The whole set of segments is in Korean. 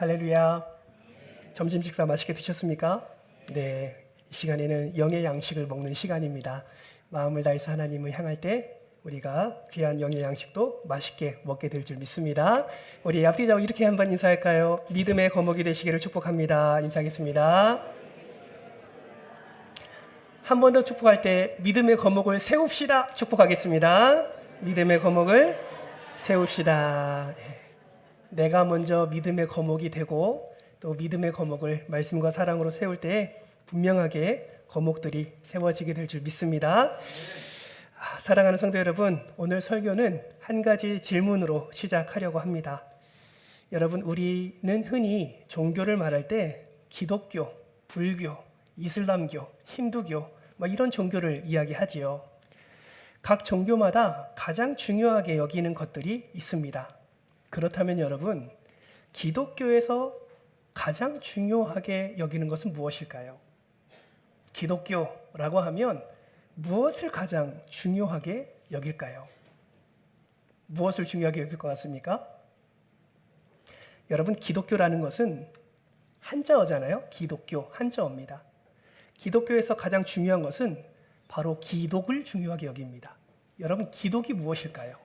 할렐루야. 점심 식사 맛있게 드셨습니까? 네, 이 시간에는 영의 양식을 먹는 시간입니다. 마음을 다해서 하나님을 향할 때 우리가 귀한 영의 양식도 맛있게 먹게 될 줄 믿습니다. 우리 앞뒤자고 이렇게 한번 인사할까요? 믿음의 거목이 되시기를 축복합니다. 인사하겠습니다. 한 번 더 축복할 때 믿음의 거목을 세웁시다. 축복하겠습니다. 믿음의 거목을 세웁시다. 내가 먼저 믿음의 거목이 되고 또 믿음의 거목을 말씀과 사랑으로 세울 때 분명하게 거목들이 세워지게 될 줄 믿습니다. 사랑하는 성도 여러분, 오늘 설교는 한 가지 질문으로 시작하려고 합니다. 여러분, 우리는 흔히 종교를 말할 때 기독교, 불교, 이슬람교, 힌두교 이런 종교를 이야기하지요. 각 종교마다 가장 중요하게 여기는 것들이 있습니다. 그렇다면 여러분, 기독교에서 가장 중요하게 여기는 것은 무엇일까요? 기독교라고 하면 무엇을 가장 중요하게 여길까요? 무엇을 중요하게 여길 것 같습니까? 여러분, 기독교라는 것은 한자어잖아요. 기독교, 한자어입니다. 기독교에서 가장 중요한 것은 바로 기독을 중요하게 여깁니다. 여러분, 기독이 무엇일까요?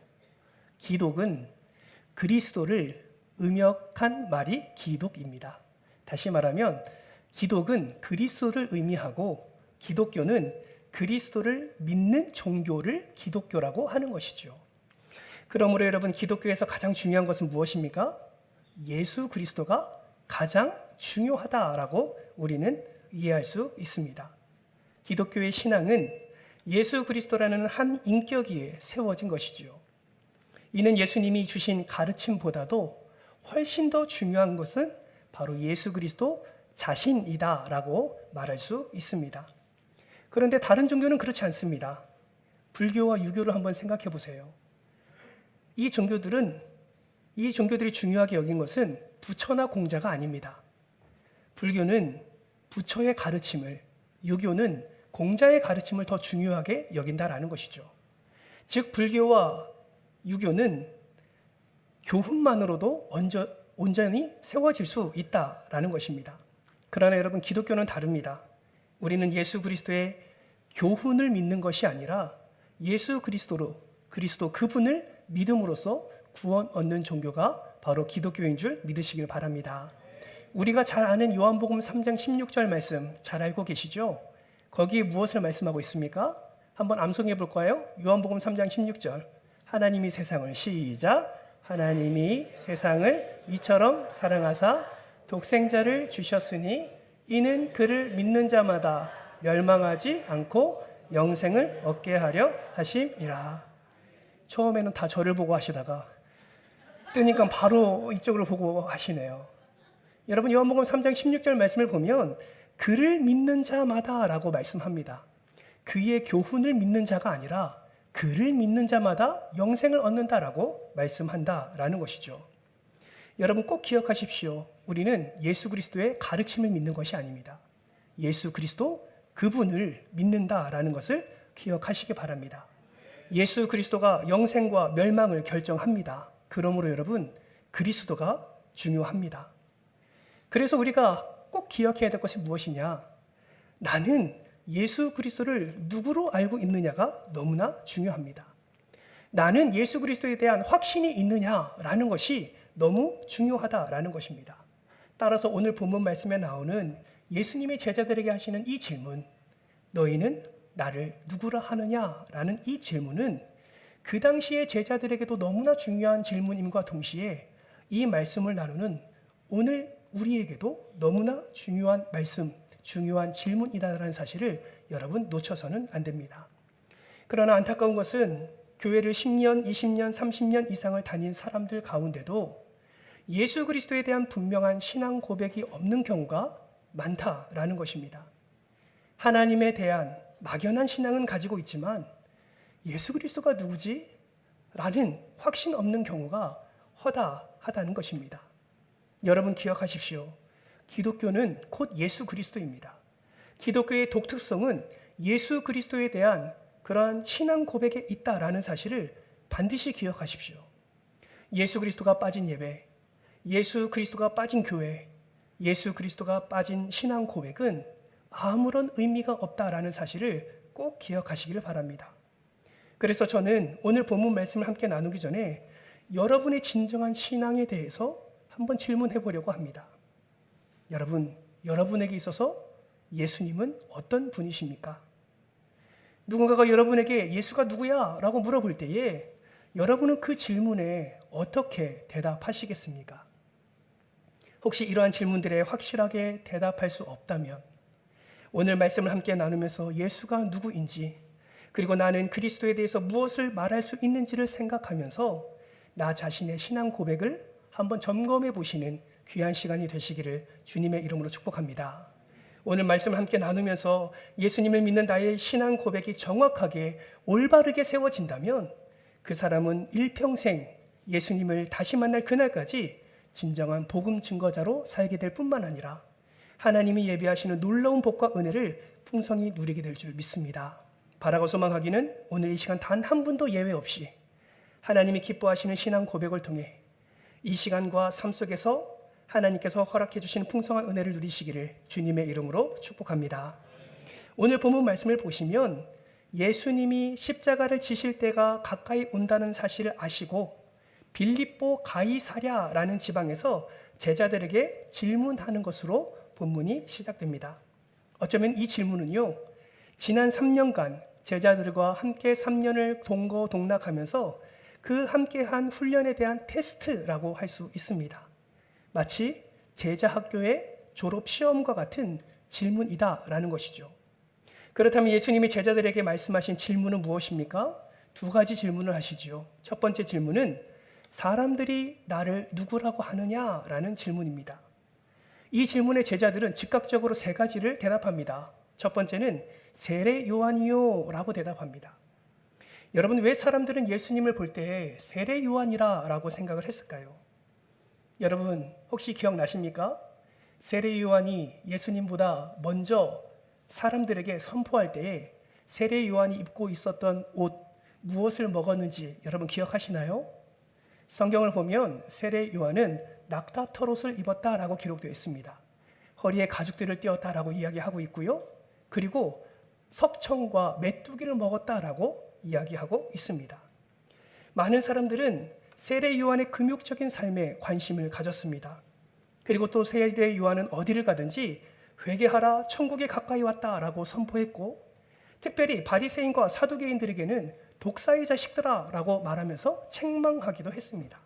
기독은 그리스도를 음역한 말이 기독입니다. 다시 말하면 기독은 그리스도를 의미하고 기독교는 그리스도를 믿는 종교를 기독교라고 하는 것이죠. 그러므로 여러분, 기독교에서 가장 중요한 것은 무엇입니까? 예수 그리스도가 가장 중요하다라고 우리는 이해할 수 있습니다. 기독교의 신앙은 예수 그리스도라는 한 인격 위에 세워진 것이지요. 이는 예수님이 주신 가르침보다도 훨씬 더 중요한 것은 바로 예수 그리스도 자신이다라고 말할 수 있습니다. 그런데 다른 종교는 그렇지 않습니다. 불교와 유교를 한번 생각해 보세요. 이 종교들이 중요하게 여긴 것은 부처나 공자가 아닙니다. 불교는 부처의 가르침을, 유교는 공자의 가르침을 더 중요하게 여긴다라는 것이죠. 즉, 불교와 유교는 교훈만으로도 온전히 세워질 수 있다라는 것입니다. 그러나 여러분, 기독교는 다릅니다. 우리는 예수 그리스도의 교훈을 믿는 것이 아니라 예수 그리스도 그분을 믿음으로써 구원 얻는 종교가 바로 기독교인 줄 믿으시길 바랍니다. 우리가 잘 아는 요한복음 3장 16절 말씀 잘 알고 계시죠? 거기에 무엇을 말씀하고 있습니까? 한번 암송해 볼까요? 요한복음 3장 16절. 하나님이 세상을 시작. 하나님이 세상을 이처럼 사랑하사 독생자를 주셨으니 이는 그를 믿는 자마다 멸망하지 않고 영생을 얻게 하려 하심이라. 처음에는 다 저를 보고 하시다가 뜨니까 바로 이쪽으로 보고 하시네요. 여러분, 요한복음 3장 16절 말씀을 보면 그를 믿는 자마다라고 말씀합니다. 그의 교훈을 믿는 자가 아니라 그를 믿는 자마다 영생을 얻는다라고 말씀한다라는 것이죠. 여러분, 꼭 기억하십시오. 우리는 예수 그리스도의 가르침을 믿는 것이 아닙니다. 예수 그리스도 그분을 믿는다라는 것을 기억하시기 바랍니다. 예수 그리스도가 영생과 멸망을 결정합니다. 그러므로 여러분, 그리스도가 중요합니다. 그래서 우리가 꼭 기억해야 될 것이 무엇이냐? 나는 예수 그리스도를 누구로 알고 있느냐가 너무나 중요합니다. 나는 예수 그리스도에 대한 확신이 있느냐라는 것이 너무 중요하다라는 것입니다. 따라서 오늘 본문 말씀에 나오는 예수님이 제자들에게 하시는 이 질문, 너희는 나를 누구라 하느냐라는 이 질문은 그 당시의 제자들에게도 너무나 중요한 질문임과 동시에 이 말씀을 나누는 오늘 우리에게도 너무나 중요한 말씀, 중요한 질문이다라는 사실을 여러분 놓쳐서는 안 됩니다. 그러나 안타까운 것은 교회를 10년, 20년, 30년 이상을 다닌 사람들 가운데도 예수 그리스도에 대한 분명한 신앙 고백이 없는 경우가 많다라는 것입니다. 하나님에 대한 막연한 신앙은 가지고 있지만 예수 그리스도가 누구지? 라는 확신 없는 경우가 허다하다는 것입니다. 여러분, 기억하십시오. 기독교는 곧 예수 그리스도입니다. 기독교의 독특성은 예수 그리스도에 대한 그러한 신앙 고백에 있다라는 사실을 반드시 기억하십시오. 예수 그리스도가 빠진 예배, 예수 그리스도가 빠진 교회, 예수 그리스도가 빠진 신앙 고백은 아무런 의미가 없다라는 사실을 꼭 기억하시기를 바랍니다. 그래서 저는 오늘 본문 말씀을 함께 나누기 전에 여러분의 진정한 신앙에 대해서 한번 질문해 보려고 합니다. 여러분에게 있어서 예수님은 어떤 분이십니까? 누군가가 여러분에게 예수가 누구야? 라고 물어볼 때에 여러분은 그 질문에 어떻게 대답하시겠습니까? 혹시 이러한 질문들에 확실하게 대답할 수 없다면 오늘 말씀을 함께 나누면서 예수가 누구인지, 그리고 나는 그리스도에 대해서 무엇을 말할 수 있는지를 생각하면서 나 자신의 신앙 고백을 한번 점검해 보시는 귀한 시간이 되시기를 주님의 이름으로 축복합니다. 오늘 말씀을 함께 나누면서 예수님을 믿는 나의 신앙 고백이 정확하게 올바르게 세워진다면 그 사람은 일평생 예수님을 다시 만날 그날까지 진정한 복음 증거자로 살게 될 뿐만 아니라 하나님이 예비하시는 놀라운 복과 은혜를 풍성히 누리게 될 줄 믿습니다. 바라고 소망하기는 오늘 이 시간 단 한 분도 예외 없이 하나님이 기뻐하시는 신앙 고백을 통해 이 시간과 삶 속에서 하나님께서 허락해 주시는 풍성한 은혜를 누리시기를 주님의 이름으로 축복합니다. 오늘 본문 말씀을 보시면 예수님이 십자가를 지실 때가 가까이 온다는 사실을 아시고 빌립보 가이사랴라는 지방에서 제자들에게 질문하는 것으로 본문이 시작됩니다. 어쩌면 이 질문은요, 지난 3년간 제자들과 함께 3년을 동거동락하면서 그 함께한 훈련에 대한 테스트라고 할 수 있습니다. 마치 제자 학교의 졸업 시험과 같은 질문이다라는 것이죠. 그렇다면 예수님이 제자들에게 말씀하신 질문은 무엇입니까? 두 가지 질문을 하시지요. 첫 번째 질문은 사람들이 나를 누구라고 하느냐라는 질문입니다. 이 질문에 제자들은 즉각적으로 세 가지를 대답합니다. 첫 번째는 세례 요한이요 라고 대답합니다. 여러분, 왜 사람들은 예수님을 볼 때 세례 요한이라 라고 생각을 했을까요? 여러분, 혹시 기억나십니까? 세례 요한이 예수님보다 먼저 사람들에게 선포할 때에 세례 요한이 입고 있었던 옷, 무엇을 먹었는지 여러분 기억하시나요? 성경을 보면 세례 요한은 낙타털옷을 입었다라고 기록되어 있습니다. 허리에 가죽들을 띄었다라고 이야기하고 있고요. 그리고 석청과 메뚜기를 먹었다라고 이야기하고 있습니다. 많은 사람들은 세례 요한의 금욕적인 삶에 관심을 가졌습니다. 그리고 또 세례 요한은 어디를 가든지 회개하라, 천국에 가까이 왔다라고 선포했고, 특별히 바리새인과 사두개인들에게는 독사의 자식들아 라고 말하면서 책망하기도 했습니다.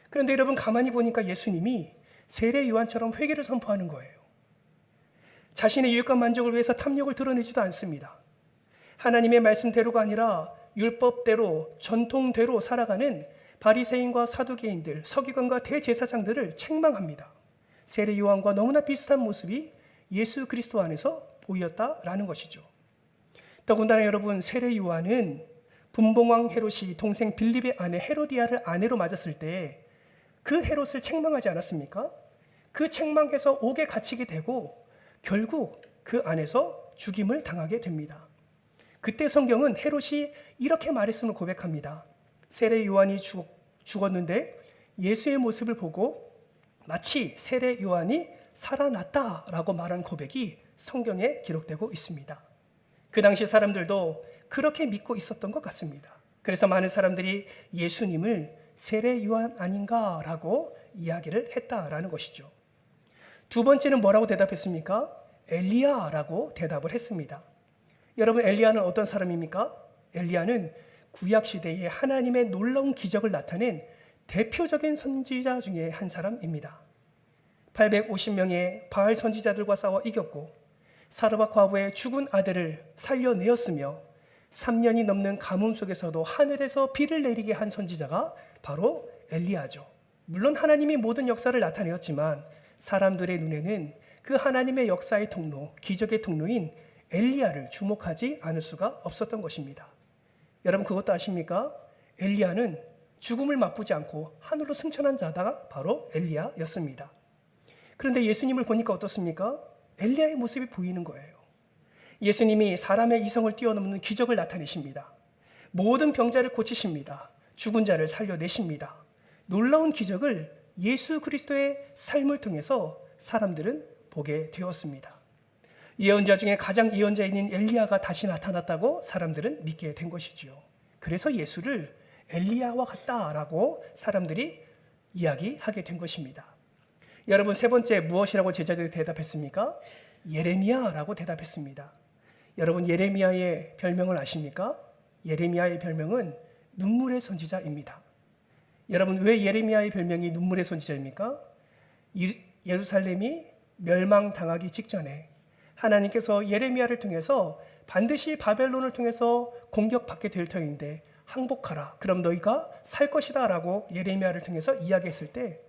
그런데 여러분, 가만히 보니까 예수님이 세례 요한처럼 회개를 선포하는 거예요. 자신의 유익과 만족을 위해서 탐욕을 드러내지도 않습니다. 하나님의 말씀대로가 아니라 율법대로, 전통대로 살아가는 바리새인과 사두개인들, 서기관과 대제사장들을 책망합니다. 세례 요한과 너무나 비슷한 모습이 예수 그리스도 안에서 보였다라는 것이죠. 더군다나 여러분, 세례 요한은 분봉왕 헤롯이 동생 빌립의 아내 헤로디아를 아내로 맞았을 때 그 헤롯을 책망하지 않았습니까? 그 책망해서 옥에 갇히게 되고 결국 그 안에서 죽임을 당하게 됩니다. 그때 성경은 헤롯이 이렇게 말했음을 고백합니다. 세례 요한이 죽었는데 예수의 모습을 보고 마치 세례 요한이 살아났다라고 말한 고백이 성경에 기록되고 있습니다. 그 당시 사람들도 그렇게 믿고 있었던 것 같습니다. 그래서 많은 사람들이 예수님을 세례 요한 아닌가라고 이야기를 했다라는 것이죠. 두 번째는 뭐라고 대답했습니까? 엘리야라고 대답을 했습니다. 여러분, 엘리야는 어떤 사람입니까? 엘리야는 구약시대에 하나님의 놀라운 기적을 나타낸 대표적인 선지자 중에 한 사람입니다. 850명의 바알 선지자들과 싸워 이겼고 사르밧 과부의 죽은 아들을 살려내었으며 3년이 넘는 가뭄 속에서도 하늘에서 비를 내리게 한 선지자가 바로 엘리야죠. 물론 하나님이 모든 역사를 나타내었지만 사람들의 눈에는 그 하나님의 역사의 통로, 기적의 통로인 엘리야를 주목하지 않을 수가 없었던 것입니다. 여러분, 그것도 아십니까? 엘리야는 죽음을 맛보지 않고 하늘로 승천한 자가 바로 엘리야였습니다. 그런데 예수님을 보니까 어떻습니까? 엘리야의 모습이 보이는 거예요. 예수님이 사람의 이성을 뛰어넘는 기적을 나타내십니다. 모든 병자를 고치십니다. 죽은 자를 살려내십니다. 놀라운 기적을 예수 그리스도의 삶을 통해서 사람들은 보게 되었습니다. 예언자 중에 가장 예언자인 엘리야가 다시 나타났다고 사람들은 믿게 된 것이지요. 그래서 예수를 엘리야와 같다라고 사람들이 이야기하게 된 것입니다. 여러분, 세 번째 무엇이라고 제자들이 대답했습니까? 예레미야라고 대답했습니다. 여러분, 예레미야의 별명을 아십니까? 예레미야의 별명은 눈물의 선지자입니다. 여러분, 왜 예레미야의 별명이 눈물의 선지자입니까? 예루살렘이 멸망당하기 직전에 하나님께서 예레미야를 통해서 반드시 바벨론을 통해서 공격받게 될 터인데 항복하라, 그럼 너희가 살 것이다 라고 예레미야를 통해서 이야기했을 때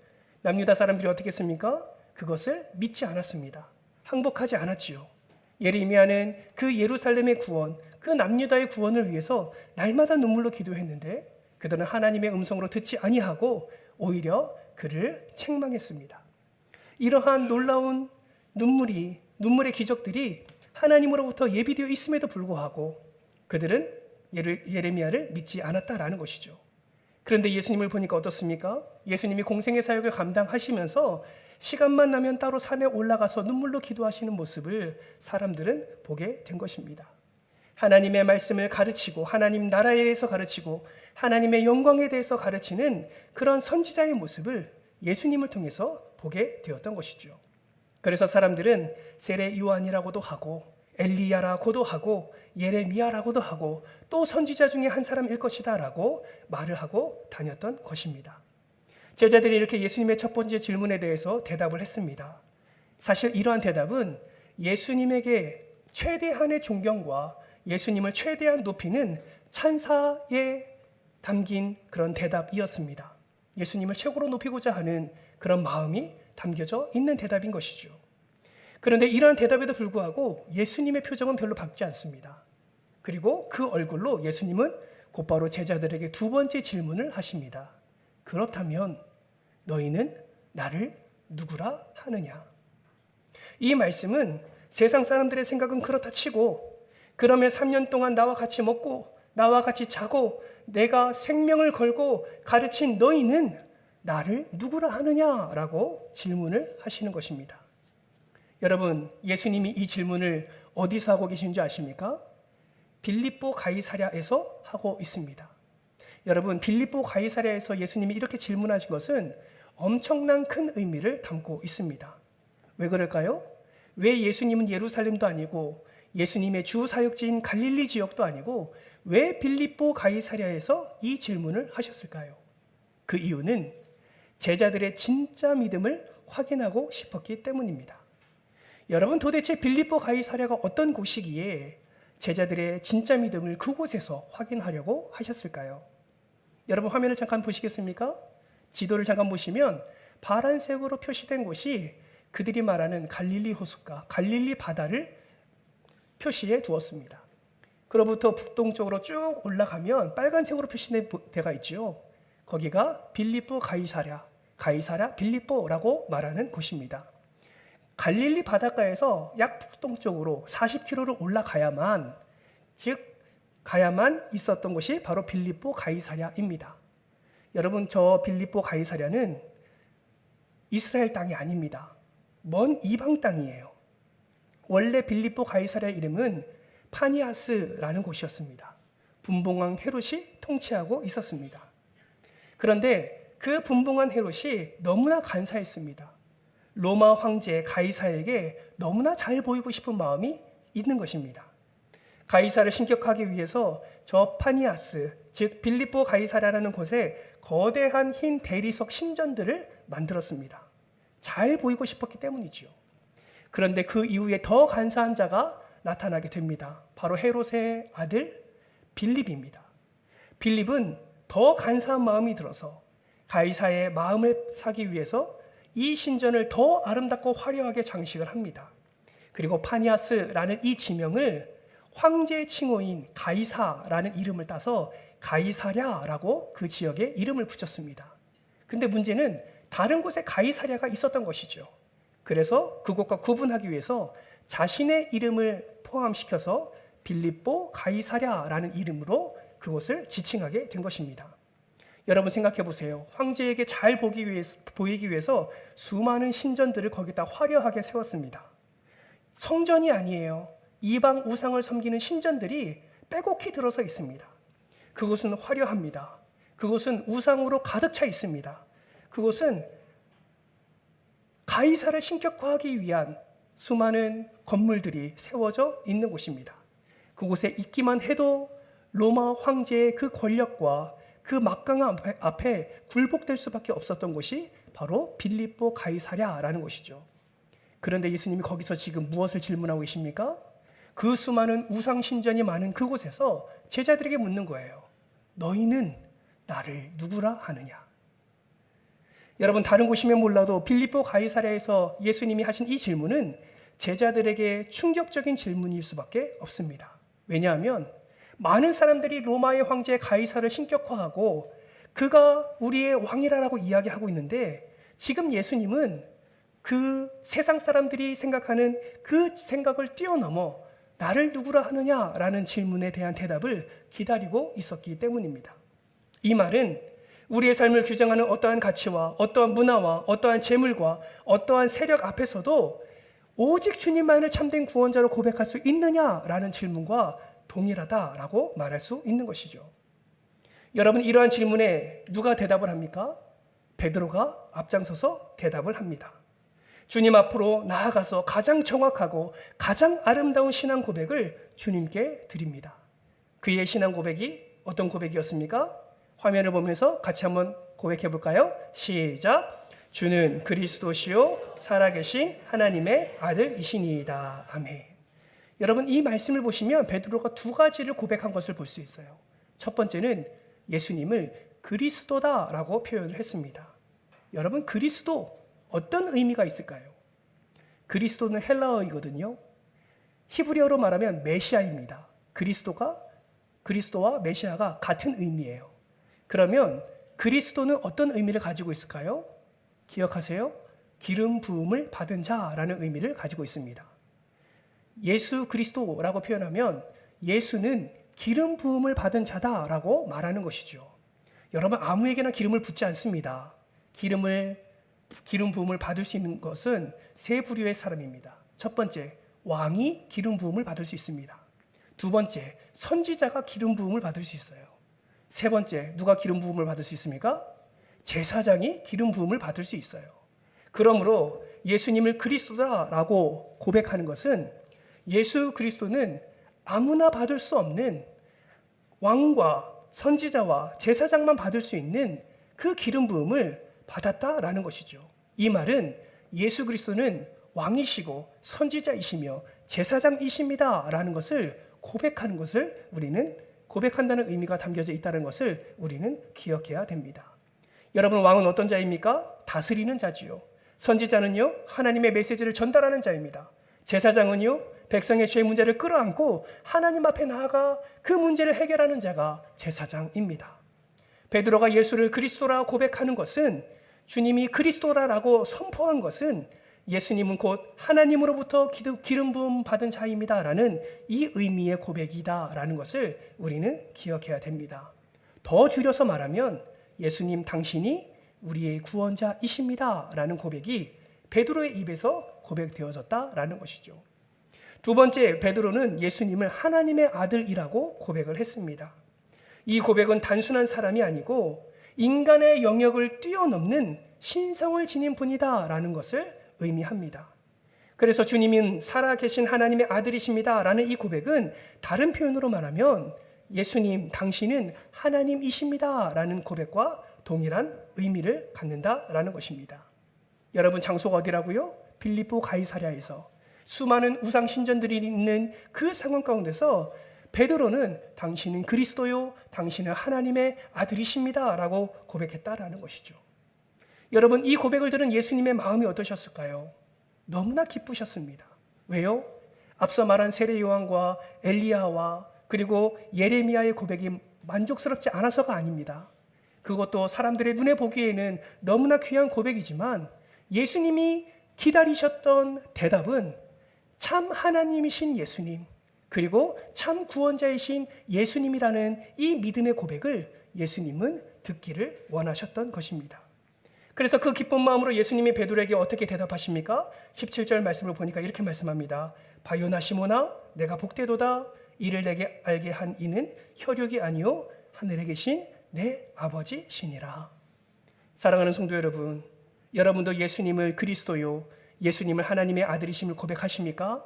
남유다 사람들이 어떻게 했습니까? 그것을 믿지 않았습니다. 항복하지 않았지요. 예레미야는 그 예루살렘의 구원, 그 남유다의 구원을 위해서 날마다 눈물로 기도했는데 그들은 하나님의 음성으로 듣지 아니하고 오히려 그를 책망했습니다. 이러한 놀라운 눈물의 기적들이 하나님으로부터 예비되어 있음에도 불구하고 그들은 예레미야를 믿지 않았다라는 것이죠. 그런데 예수님을 보니까 어떻습니까? 예수님이 공생의 사역을 감당하시면서 시간만 나면 따로 산에 올라가서 눈물로 기도하시는 모습을 사람들은 보게 된 것입니다. 하나님의 말씀을 가르치고 하나님 나라에 대해서 가르치고 하나님의 영광에 대해서 가르치는 그런 선지자의 모습을 예수님을 통해서 보게 되었던 것이죠. 그래서 사람들은 세례 요한이라고도 하고 엘리야라고도 하고 예레미야라고도 하고 또 선지자 중에 한 사람일 것이다 라고 말을 하고 다녔던 것입니다. 제자들이 이렇게 예수님의 첫 번째 질문에 대해서 대답을 했습니다. 사실 이러한 대답은 예수님에게 최대한의 존경과 예수님을 최대한 높이는 찬사에 담긴 그런 대답이었습니다. 예수님을 최고로 높이고자 하는 그런 마음이 담겨져 있는 대답인 것이죠. 그런데 이러한 대답에도 불구하고 예수님의 표정은 별로 밝지 않습니다. 그리고 그 얼굴로 예수님은 곧바로 제자들에게 두 번째 질문을 하십니다. 그렇다면 너희는 나를 누구라 하느냐? 이 말씀은 세상 사람들의 생각은 그렇다 치고 그러면 3년 동안 나와 같이 먹고 나와 같이 자고 내가 생명을 걸고 가르친 너희는 나를 누구라 하느냐라고 질문을 하시는 것입니다. 여러분, 예수님이 이 질문을 어디서 하고 계신지 아십니까? 빌립보 가이사랴에서 하고 있습니다. 여러분, 빌립보 가이사랴에서 예수님이 이렇게 질문하신 것은 엄청난 큰 의미를 담고 있습니다. 왜 그럴까요? 왜 예수님은 예루살렘도 아니고 예수님의 주 사역지인 갈릴리 지역도 아니고 왜 빌립보 가이사랴에서 이 질문을 하셨을까요? 그 이유는 제자들의 진짜 믿음을 확인하고 싶었기 때문입니다. 여러분, 도대체 빌립보 가이사랴가 어떤 곳이기에 제자들의 진짜 믿음을 그곳에서 확인하려고 하셨을까요? 여러분, 화면을 잠깐 보시겠습니까? 지도를 잠깐 보시면 파란색으로 표시된 곳이 그들이 말하는 갈릴리 호숫가, 갈릴리 바다를 표시해 두었습니다. 그로부터 북동쪽으로 쭉 올라가면 빨간색으로 표시된 데가 있지요. 거기가 빌립보 가이사랴 빌립보라고 말하는 곳입니다. 갈릴리 바닷가에서 약 북동쪽으로 40km를 올라가야만 있었던 곳이 바로 빌립보 가이사랴입니다. 여러분, 저 빌립보 가이사랴는 이스라엘 땅이 아닙니다. 먼 이방 땅이에요. 원래 빌립보 가이사랴 이름은 파니아스라는 곳이었습니다. 분봉왕 헤롯이 통치하고 있었습니다. 그런데 그 분봉한 헤롯이 너무나 간사했습니다. 로마 황제 가이사에게 너무나 잘 보이고 싶은 마음이 있는 것입니다. 가이사를 신격하기 위해서 저 파니아스, 즉 빌립보 가이사랴라는 곳에 거대한 흰 대리석 신전들을 만들었습니다. 잘 보이고 싶었기 때문이지요. 그런데 그 이후에 더 간사한 자가 나타나게 됩니다. 바로 헤롯의 아들 빌립입니다. 빌립은 더 간사한 마음이 들어서 가이사의 마음을 사기 위해서 이 신전을 더 아름답고 화려하게 장식을 합니다. 그리고 파니아스라는 이 지명을 황제 칭호인 가이사라는 이름을 따서 가이사랴라고 그 지역에 이름을 붙였습니다. 근데 문제는 다른 곳에 가이사랴가 있었던 것이죠. 그래서 그곳과 구분하기 위해서 자신의 이름을 포함시켜서 빌립보 가이사랴라는 이름으로 그곳을 지칭하게 된 것입니다. 여러분 생각해 보세요. 황제에게 잘 보이기 위해서 수많은 신전들을 거기다 화려하게 세웠습니다. 성전이 아니에요. 이방 우상을 섬기는 신전들이 빼곡히 들어서 있습니다. 그곳은 화려합니다. 그곳은 우상으로 가득 차 있습니다. 그곳은 가이사를 신격화하기 위한 수많은 건물들이 세워져 있는 곳입니다. 그곳에 있기만 해도 로마 황제의 그 권력과 그 막강한 앞에 굴복될 수밖에 없었던 곳이 바로 빌립보 가이사랴라는 곳이죠. 그런데 예수님이 거기서 지금 무엇을 질문하고 계십니까? 그 수많은 우상 신전이 많은 그곳에서 제자들에게 묻는 거예요. 너희는 나를 누구라 하느냐? 여러분, 다른 곳이면 몰라도 빌립보 가이사랴에서 예수님이 하신 이 질문은 제자들에게 충격적인 질문일 수밖에 없습니다. 왜냐하면 많은 사람들이 로마의 황제 가이사를 신격화하고 그가 우리의 왕이라고 이야기하고 있는데, 지금 예수님은 그 세상 사람들이 생각하는 그 생각을 뛰어넘어 나를 누구라 하느냐라는 질문에 대한 대답을 기다리고 있었기 때문입니다. 이 말은 우리의 삶을 규정하는 어떠한 가치와 어떠한 문화와 어떠한 재물과 어떠한 세력 앞에서도 오직 주님만을 참된 구원자로 고백할 수 있느냐라는 질문과 동일하다라고 말할 수 있는 것이죠. 여러분, 이러한 질문에 누가 대답을 합니까? 베드로가 앞장서서 대답을 합니다. 주님 앞으로 나아가서 가장 정확하고 가장 아름다운 신앙 고백을 주님께 드립니다. 그의 신앙 고백이 어떤 고백이었습니까? 화면을 보면서 같이 한번 고백해 볼까요? 시작! 주는 그리스도시요 살아계신 하나님의 아들이시니이다. 아멘. 여러분, 이 말씀을 보시면 베드로가 두 가지를 고백한 것을 볼 수 있어요. 첫 번째는 예수님을 그리스도다라고 표현을 했습니다. 여러분, 그리스도 어떤 의미가 있을까요? 그리스도는 헬라어이거든요. 히브리어로 말하면 메시아입니다. 그리스도와 메시아가 같은 의미예요. 그러면 그리스도는 어떤 의미를 가지고 있을까요? 기억하세요. 기름 부음을 받은 자라는 의미를 가지고 있습니다. 예수 그리스도라고 표현하면 예수는 기름 부음을 받은 자다라고 말하는 것이죠. 여러분, 아무에게나 기름을 붓지 않습니다. 기름 부음을 받을 수 있는 것은 세 부류의 사람입니다. 첫 번째, 왕이 기름 부음을 받을 수 있습니다. 두 번째, 선지자가 기름 부음을 받을 수 있어요. 세 번째, 누가 기름 부음을 받을 수 있습니까? 제사장이 기름 부음을 받을 수 있어요. 그러므로 예수님을 그리스도다라고 고백하는 것은 예수 그리스도는 아무나 받을 수 없는 왕과 선지자와 제사장만 받을 수 있는 그 기름 부음을 받았다라는 것이죠. 이 말은 예수 그리스도는 왕이시고 선지자이시며 제사장이십니다라는 것을 고백하는 것을 우리는 고백한다는 의미가 담겨져 있다는 것을 우리는 기억해야 됩니다. 여러분, 왕은 어떤 자입니까? 다스리는 자지요. 선지자는요, 하나님의 메시지를 전달하는 자입니다. 제사장은요, 백성의 죄 문제를 끌어안고 하나님 앞에 나아가 그 문제를 해결하는 자가 제사장입니다. 베드로가 예수를 그리스도라 고백하는 것은, 주님이 그리스도라고 선포한 것은 예수님은 곧 하나님으로부터 기름 부음 받은 자입니다라는 이 의미의 고백이다라는 것을 우리는 기억해야 됩니다. 더 줄여서 말하면 예수님 당신이 우리의 구원자이십니다라는 고백이 베드로의 입에서 고백되어졌다라는 것이죠. 두 번째, 베드로는 예수님을 하나님의 아들이라고 고백을 했습니다. 이 고백은 단순한 사람이 아니고 인간의 영역을 뛰어넘는 신성을 지닌 분이다라는 것을 의미합니다. 그래서 주님은 살아계신 하나님의 아들이십니다라는 이 고백은 다른 표현으로 말하면 예수님 당신은 하나님이십니다라는 고백과 동일한 의미를 갖는다라는 것입니다. 여러분, 장소가 어디라고요? 빌립보 가이사랴에서 수많은 우상 신전들이 있는 그 상황 가운데서 베드로는 당신은 그리스도요, 당신은 하나님의 아들이십니다라고 고백했다라는 것이죠. 여러분, 이 고백을 들은 예수님의 마음이 어떠셨을까요? 너무나 기쁘셨습니다. 왜요? 앞서 말한 세례 요한과 엘리야와 그리고 예레미야의 고백이 만족스럽지 않아서가 아닙니다. 그것도 사람들의 눈에 보기에는 너무나 귀한 고백이지만 예수님이 기다리셨던 대답은 참 하나님이신 예수님, 그리고 참 구원자이신 예수님이라는 이 믿음의 고백을 예수님은 듣기를 원하셨던 것입니다. 그래서 그 기쁜 마음으로 예수님이 베드로에게 어떻게 대답하십니까? 17절 말씀을 보니까 이렇게 말씀합니다. 바요나 시모나 내가 복되도다. 이를 내게 알게 한 이는 혈육이 아니요 하늘에 계신 내 아버지시니라. 사랑하는 성도 여러분, 여러분도 예수님을 그리스도요, 예수님을 하나님의 아들이심을 고백하십니까?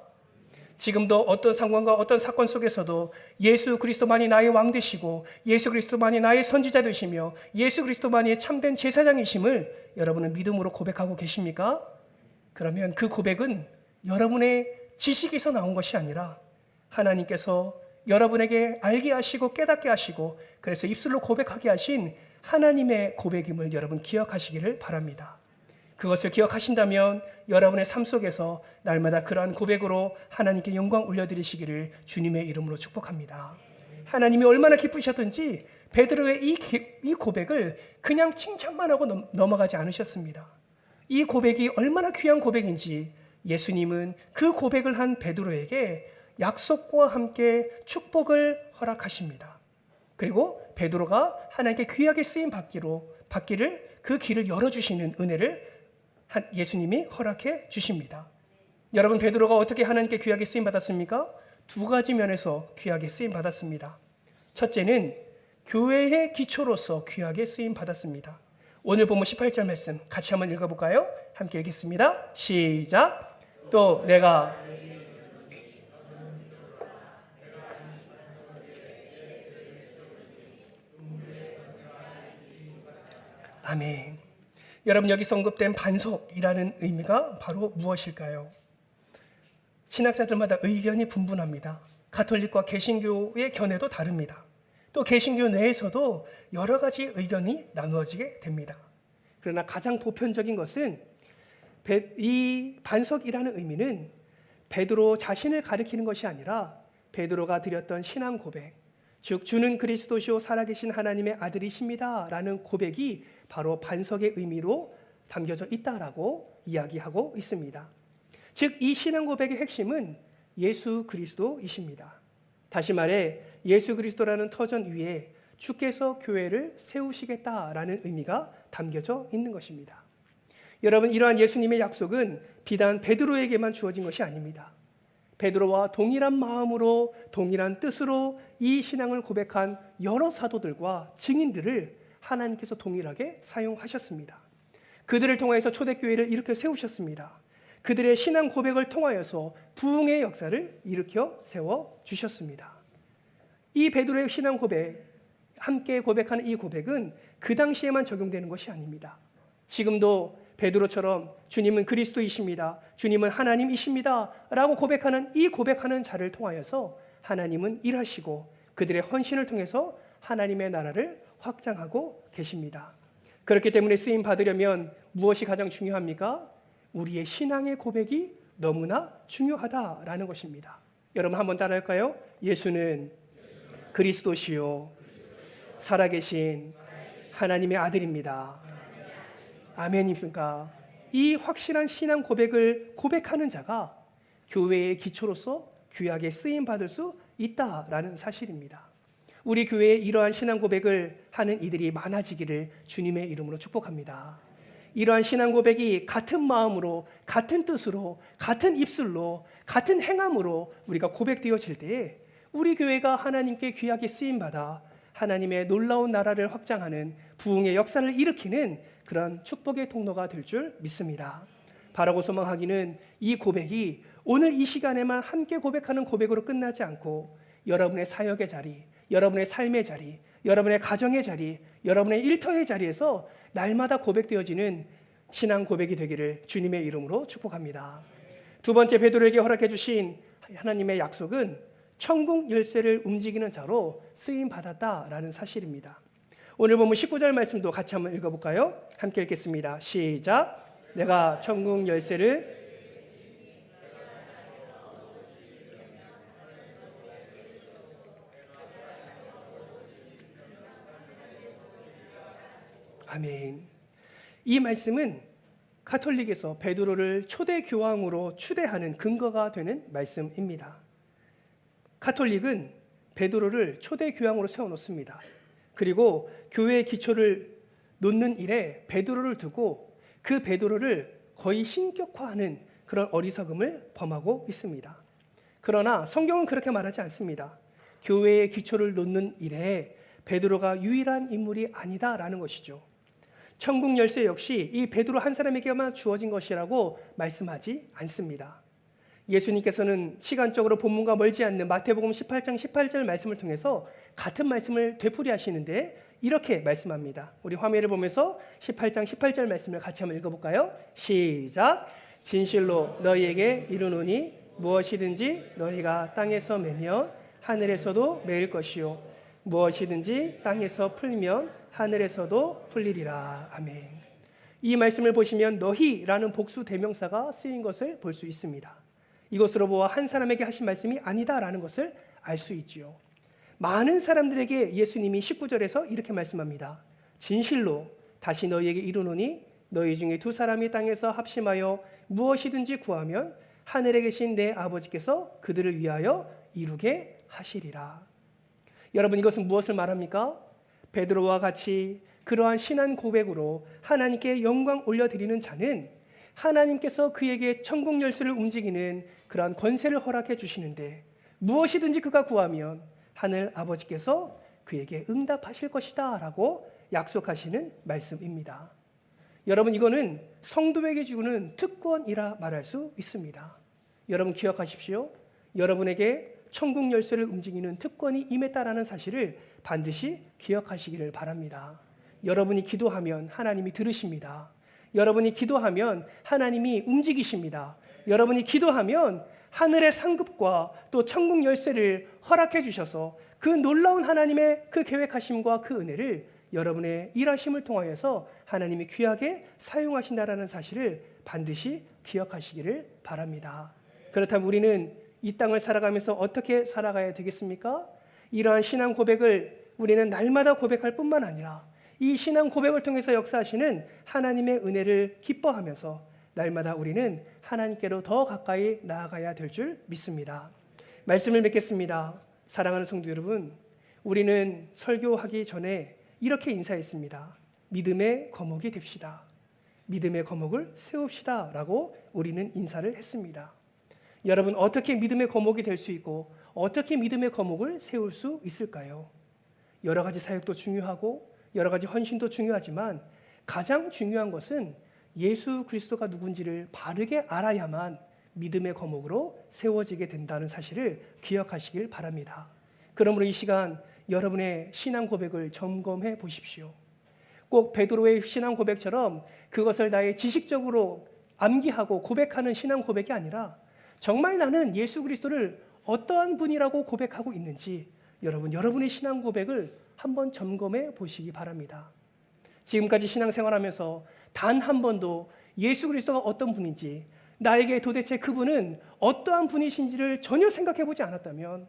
지금도 어떤 상황과 어떤 사건 속에서도 예수 그리스도만이 나의 왕 되시고 예수 그리스도만이 나의 선지자 되시며 예수 그리스도만이 참된 제사장이심을 여러분은 믿음으로 고백하고 계십니까? 그러면 그 고백은 여러분의 지식에서 나온 것이 아니라 하나님께서 여러분에게 알게 하시고 깨닫게 하시고 그래서 입술로 고백하게 하신 하나님의 고백임을 여러분 기억하시기를 바랍니다. 그것을 기억하신다면 여러분의 삶 속에서 날마다 그러한 고백으로 하나님께 영광 올려드리시기를 주님의 이름으로 축복합니다. 하나님이 얼마나 기쁘셨든지 베드로의 이 고백을 그냥 칭찬만 하고 넘어가지 않으셨습니다. 이 고백이 얼마나 귀한 고백인지 예수님은 그 고백을 한 베드로에게 약속과 함께 축복을 허락하십니다. 그리고 베드로가 하나님께 귀하게 쓰임 받기를 그 길을 열어주시는 은혜를 예수님이 허락해 주십니다. 여러분, 베드로가 어떻게 하나님께 귀하게 쓰임 받았습니까? 두 가지 면에서 귀하게 쓰임 받았습니다. 첫째는 교회의 기초로서 귀하게 쓰임 받았습니다. 오늘 본문 18절 말씀 같이 한번 읽어볼까요? 함께 읽겠습니다. 시작. 또 내가 아멘. 여러분, 여기서 언급된 반석이라는 의미가 바로 무엇일까요? 신학자들마다 의견이 분분합니다. 가톨릭과 개신교의 견해도 다릅니다. 또 개신교 내에서도 여러 가지 의견이 나누어지게 됩니다. 그러나 가장 보편적인 것은 이 반석이라는 의미는 베드로 자신을 가리키는 것이 아니라 베드로가 드렸던 신앙 고백, 즉 주는 그리스도시요 살아계신 하나님의 아들이십니다 라는 고백이 바로 반석의 의미로 담겨져 있다라고 이야기하고 있습니다. 즉 이 신앙 고백의 핵심은 예수 그리스도이십니다. 다시 말해 예수 그리스도라는 터전 위에 주께서 교회를 세우시겠다라는 의미가 담겨져 있는 것입니다. 여러분, 이러한 예수님의 약속은 비단 베드로에게만 주어진 것이 아닙니다. 베드로와 동일한 마음으로 동일한 뜻으로 이 신앙을 고백한 여러 사도들과 증인들을 하나님께서 동일하게 사용하셨습니다. 그들을 통하여서 초대교회를 일으켜 세우셨습니다. 그들의 신앙 고백을 통하여서 부흥의 역사를 일으켜 세워주셨습니다. 이 베드로의 신앙 고백, 함께 고백하는 이 고백은 그 당시에만 적용되는 것이 아닙니다. 지금도 베드로처럼 주님은 그리스도이십니다, 주님은 하나님이십니다 라고 고백하는 이 고백하는 자를 통하여서 하나님은 일하시고 그들의 헌신을 통해서 하나님의 나라를 확장하고 계십니다. 그렇기 때문에 쓰임 받으려면 무엇이 가장 중요합니까? 우리의 신앙의 고백이 너무나 중요하다라는 것입니다. 여러분 한번 따라할까요? 예수는 그리스도시요 살아계신 하나님의 아들입니다. 아멘입니까? 이 확실한 신앙 고백을 고백하는 자가 교회의 기초로서 귀하게 쓰임 받을 수 있다라는 사실입니다. 우리 교회에 이러한 신앙 고백을 하는 이들이 많아지기를 주님의 이름으로 축복합니다. 이러한 신앙 고백이 같은 마음으로, 같은 뜻으로, 같은 입술로, 같은 행함으로 우리가 고백되어질 때에 우리 교회가 하나님께 귀하게 쓰임받아 하나님의 놀라운 나라를 확장하는 부흥의 역사를 일으키는 그런 축복의 통로가 될 줄 믿습니다. 바라고 소망하기는 이 고백이 오늘 이 시간에만 함께 고백하는 고백으로 끝나지 않고 여러분의 사역의 자리, 여러분의 삶의 자리, 여러분의 가정의 자리, 여러분의 일터의 자리에서 날마다 고백되어지는 신앙 고백이 되기를 주님의 이름으로 축복합니다. 두 번째, 베드로에게 허락해 주신 하나님의 약속은 천국 열쇠를 움직이는 자로 쓰임 받았다라는 사실입니다. 오늘 보면 19절 말씀도 같이 한번 읽어볼까요? 함께 읽겠습니다. 시작. 내가 천국 열쇠를 아멘. 이 말씀은 가톨릭에서 베드로를 초대 교황으로 추대하는 근거가 되는 말씀입니다. 가톨릭은 베드로를 초대 교황으로 세워놓습니다. 그리고 교회의 기초를 놓는 일에 베드로를 두고 그 베드로를 거의 신격화하는 그런 어리석음을 범하고 있습니다. 그러나 성경은 그렇게 말하지 않습니다. 교회의 기초를 놓는 일에 베드로가 유일한 인물이 아니다라는 것이죠. 천국 열쇠 역시 이 베드로 한 사람에게만 주어진 것이라고 말씀하지 않습니다. 예수님께서는 시간적으로 본문과 멀지 않는 마태복음 18장 18절 말씀을 통해서 같은 말씀을 되풀이하시는데 이렇게 말씀합니다. 우리 화면을 보면서 18장 18절 말씀을 같이 한번 읽어볼까요? 시작. 진실로 너희에게 이르노니 무엇이든지 너희가 땅에서 매면 하늘에서도 매일 것이요 무엇이든지 땅에서 풀면 하늘에서도 풀리리라. 아멘. 이 말씀을 보시면 너희라는 복수 대명사가 쓰인 것을 볼 수 있습니다. 이것으로 보아 한 사람에게 하신 말씀이 아니다라는 것을 알 수 있지요. 많은 사람들에게 예수님이 19절에서 이렇게 말씀합니다. 진실로 다시 너희에게 이르노니 너희 중에 두 사람이 땅에서 합심하여 무엇이든지 구하면 하늘에 계신 내 아버지께서 그들을 위하여 이루게 하시리라. 여러분, 이것은 무엇을 말합니까? 베드로와 같이 그러한 신앙 고백으로 하나님께 영광 올려드리는 자는 하나님께서 그에게 천국 열쇠를 움직이는 그러한 권세를 허락해 주시는데 무엇이든지 그가 구하면 하늘 아버지께서 그에게 응답하실 것이다 라고 약속하시는 말씀입니다. 여러분, 이거는 성도에게 주는 특권이라 말할 수 있습니다. 여러분 기억하십시오. 여러분에게 천국 열쇠를 움직이는 특권이 임했다라는 사실을 반드시 기억하시기를 바랍니다. 여러분이 기도하면 하나님이 들으십니다. 여러분이 기도하면 하나님이 움직이십니다. 여러분이 기도하면 하늘의 상급과 또 천국 열쇠를 허락해 주셔서 그 놀라운 하나님의 그 계획하심과 그 은혜를 여러분의 일하심을 통하여서 하나님이 귀하게 사용하신다라는 사실을 반드시 기억하시기를 바랍니다. 그렇다면 우리는 이 땅을 살아가면서 어떻게 살아가야 되겠습니까? 이러한 신앙 고백을 우리는 날마다 고백할 뿐만 아니라 이 신앙 고백을 통해서 역사하시는 하나님의 은혜를 기뻐하면서 날마다 우리는 하나님께로 더 가까이 나아가야 될 줄 믿습니다. 말씀을 맺겠습니다. 사랑하는 성도 여러분, 우리는 설교하기 전에 이렇게 인사했습니다. 믿음의 거목이 됩시다. 믿음의 거목을 세웁시다 라고 우리는 인사를 했습니다. 여러분, 어떻게 믿음의 거목이 될 수 있고 어떻게 믿음의 거목을 세울 수 있을까요? 여러 가지 사역도 중요하고 여러 가지 헌신도 중요하지만 가장 중요한 것은 예수 그리스도가 누군지를 바르게 알아야만 믿음의 거목으로 세워지게 된다는 사실을 기억하시길 바랍니다. 그러므로 이 시간 여러분의 신앙 고백을 점검해 보십시오. 꼭 베드로의 신앙 고백처럼 그것을 나의 지식적으로 암기하고 고백하는 신앙 고백이 아니라 정말 나는 예수 그리스도를 어떠한 분이라고 고백하고 있는지 여러분의 신앙 고백을 한번 점검해 보시기 바랍니다. 지금까지 신앙생활하면서 단 한 번도 예수 그리스도가 어떤 분인지 나에게 도대체 그분은 어떠한 분이신지를 전혀 생각해 보지 않았다면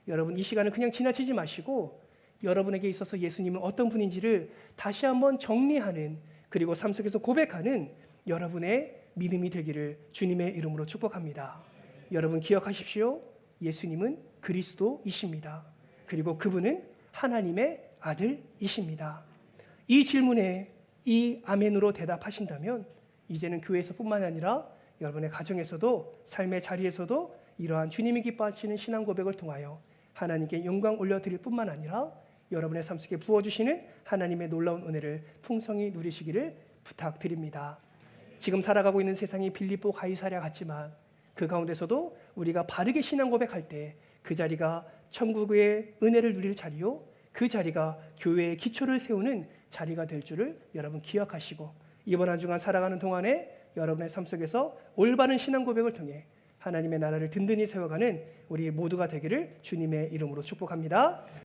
여러분 이 시간을 그냥 지나치지 마시고 여러분에게 있어서 예수님은 어떤 분인지를 다시 한번 정리하는 그리고 삶 속에서 고백하는 여러분의 믿음이 되기를 주님의 이름으로 축복합니다. 여러분 기억하십시오. 예수님은 그리스도이십니다. 그리고 그분은 하나님의 아들이십니다. 이 질문에 이 아멘으로 대답하신다면 이제는 교회에서뿐만 아니라 여러분의 가정에서도 삶의 자리에서도 이러한 주님이 기뻐하시는 신앙 고백을 통하여 하나님께 영광 올려드릴 뿐만 아니라 여러분의 삶 속에 부어주시는 하나님의 놀라운 은혜를 풍성히 누리시기를 부탁드립니다. 지금 살아가고 있는 세상이 빌립보 가이사랴 같지만 그 가운데서도 우리가 바르게 신앙 고백할 때 그 자리가 천국의 은혜를 누릴 자리요 그 자리가 교회의 기초를 세우는 자리가 될 줄을 여러분 기억하시고 이번 한 주간 살아가는 동안에 여러분의 삶 속에서 올바른 신앙 고백을 통해 하나님의 나라를 든든히 세워가는 우리 모두가 되기를 주님의 이름으로 축복합니다.